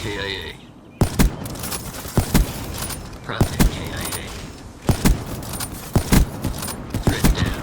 KIA. Prophet KIA. Threat down.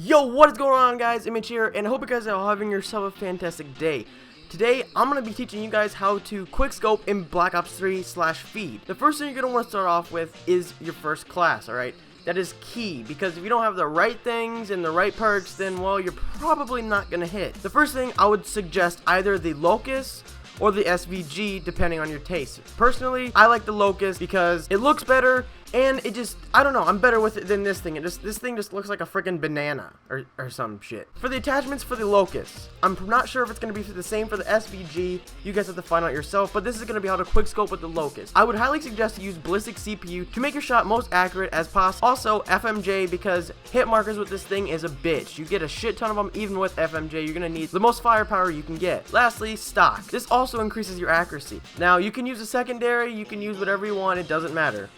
Yo, what is going on, guys? Image here, and I hope you guys are all having yourself a fantastic day. Today, I'm going to be teaching you guys how to quickscope in Black Ops 3/Feed. The first thing you're going to want to start off with is your first class, alright? That is key, because if you don't have the right things and the right perks, then, well, you're probably not going to hit. The first thing, I would suggest either the Locust or the SVG, depending on your taste. Personally, I like the Locust because it looks better, and it just, I don't know, I'm better with it than this thing. This thing just looks like a freaking banana or some shit. For the attachments for the Locust, I'm not sure if it's going to be the same for the SVG. You guys have to find out yourself, but this is going to be how to quickscope with the Locust. I would highly suggest to use ballistic CPU to make your shot most accurate as possible. Also, FMJ, because hit markers with this thing is a bitch. You get a shit ton of them even with FMJ. You're going to need the most firepower you can get. Lastly, stock. This also increases your accuracy. Now, you can use a secondary, you can use whatever you want, it doesn't matter.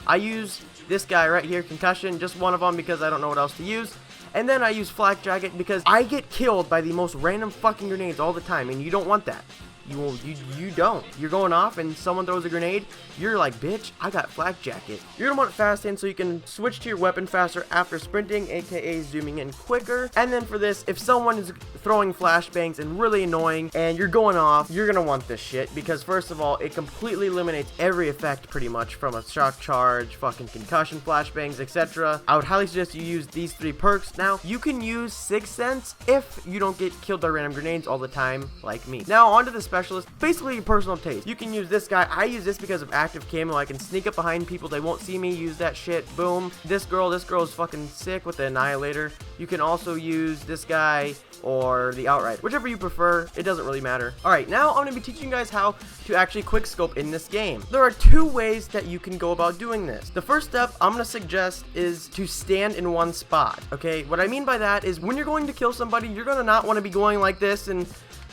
I use this guy right here, Concussion, just one of them because I don't know what else to use. And then I use Flak Jacket because I get killed by the most random fucking grenades all the time, and you don't want that. You don't. You're going off and someone throws a grenade, you're like, bitch, I got Flak Jacket. You're gonna want fast hand so you can switch to your weapon faster after sprinting, aka zooming in quicker. And then for this, if someone is throwing flashbangs and really annoying and you're going off, you're gonna want this shit because first of all, it completely eliminates every effect pretty much from a shock charge, fucking concussion, flashbangs, etc. I would highly suggest you use these 3 perks. Now, you can use Sixth Sense if you don't get killed by random grenades all the time like me. Now, onto the specialist. Basically your personal taste. You can use this guy. I use this because of active camo. I can sneak up behind people, they won't see me. Use that shit. Boom. This girl is fucking sick with the Annihilator. You can also use this guy or the Outright, whichever you prefer. It doesn't really matter. Alright, now I'm going to be teaching you guys how to actually quickscope in this game. There are 2 ways that you can go about doing this. The first step I'm going to suggest is to stand in one spot. Okay, what I mean by that is when you're going to kill somebody, you're going to not want to be going like this and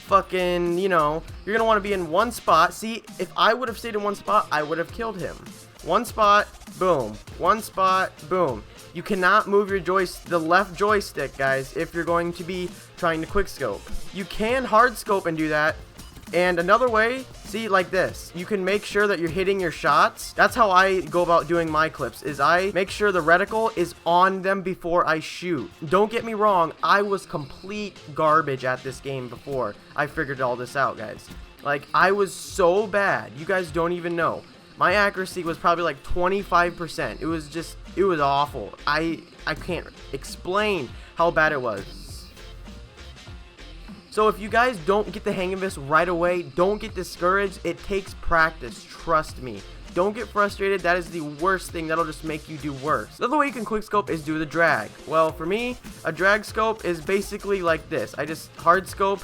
fucking, you know, you're gonna want to be in one spot. See, if I would have stayed in one spot, I would have killed him. One spot, boom. One spot, boom. You cannot move your the left joystick, guys, if you're going to be trying to quickscope. You can hard scope and do that. And another way, see, like this, you can make sure that you're hitting your shots. That's how I go about doing my clips, is I make sure the reticle is on them before I shoot. Don't get me wrong, I was complete garbage at this game before I figured all this out, guys. Like, I was so bad, you guys don't even know. My accuracy was probably like 25%. It was awful. I can't explain how bad it was. So if you guys don't get the hang of this right away, don't get discouraged. It takes practice, trust me. Don't get frustrated. That is the worst thing. That'll just make you do worse. The other way you can quickscope is do the drag. Well, for me, a drag scope is basically like this. I just hard scope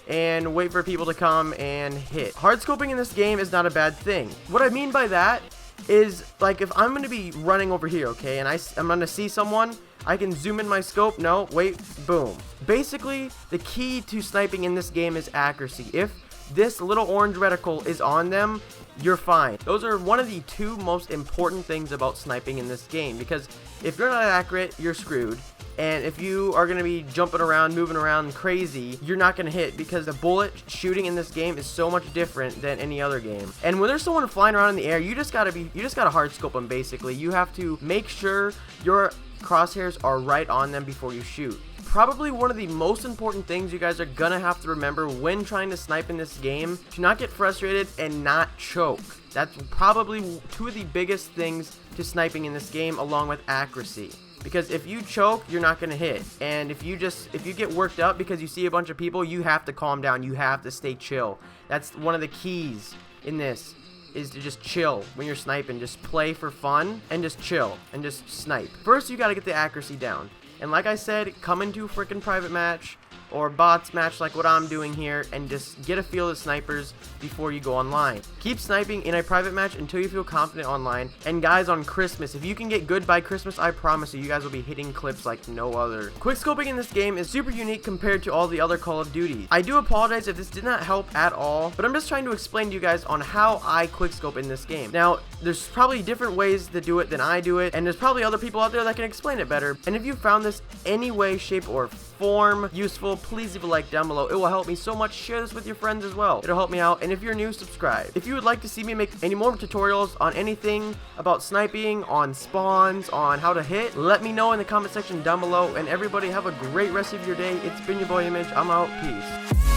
and wait for people to come and hit. Hard scoping in this game is not a bad thing. What I mean by that is, like, if I'm going to be running over here, okay, and I'm going to see someone, I can zoom in my scope. No, wait, boom. Basically, the key to sniping in this game is accuracy. If this little orange reticle is on them, you're fine. Those are one of the 2 most important things about sniping in this game, because if you're not accurate, you're screwed. And if you are going to be jumping around, moving around crazy, you're not going to hit, because the bullet shooting in this game is so much different than any other game. And when there's someone flying around in the air, you just got to hard scope them. Basically, you have to make sure your crosshairs are right on them before you shoot. Probably one of the most important things you guys are gonna have to remember when trying to snipe in this game, to not get frustrated and not choke. That's probably 2 of the biggest things to sniping in this game, along with accuracy. Because if you choke, you're not gonna hit. And if you get worked up because you see a bunch of people, you have to calm down. You have to stay chill. That's one of the keys in this, is to just chill when you're sniping. Just play for fun and just chill and just snipe. First, you gotta get the accuracy down. And like I said, come into a freaking private match, or bots match like what I'm doing here, and just get a feel of snipers before you go online. Keep sniping in a private match until you feel confident online. And guys, on Christmas, if you can get good by Christmas, I promise you guys will be hitting clips like no other. Quickscoping in this game is super unique compared to all the other Call of Duties. I do apologize if this did not help at all, but I'm just trying to explain to you guys on how I quickscope in this game. Now, there's probably different ways to do it than I do it, and there's probably other people out there that can explain it better. And if you found this any way, shape, or form useful, please leave a like down below. It will help me so much. Share this with your friends as well. It'll help me out. And if you're new, subscribe. If you would like to see me make any more tutorials on anything about sniping, on spawns, on how to hit, let me know in the comment section down below. And everybody have a great rest of your day. It's been your boy Image. I'm out. Peace.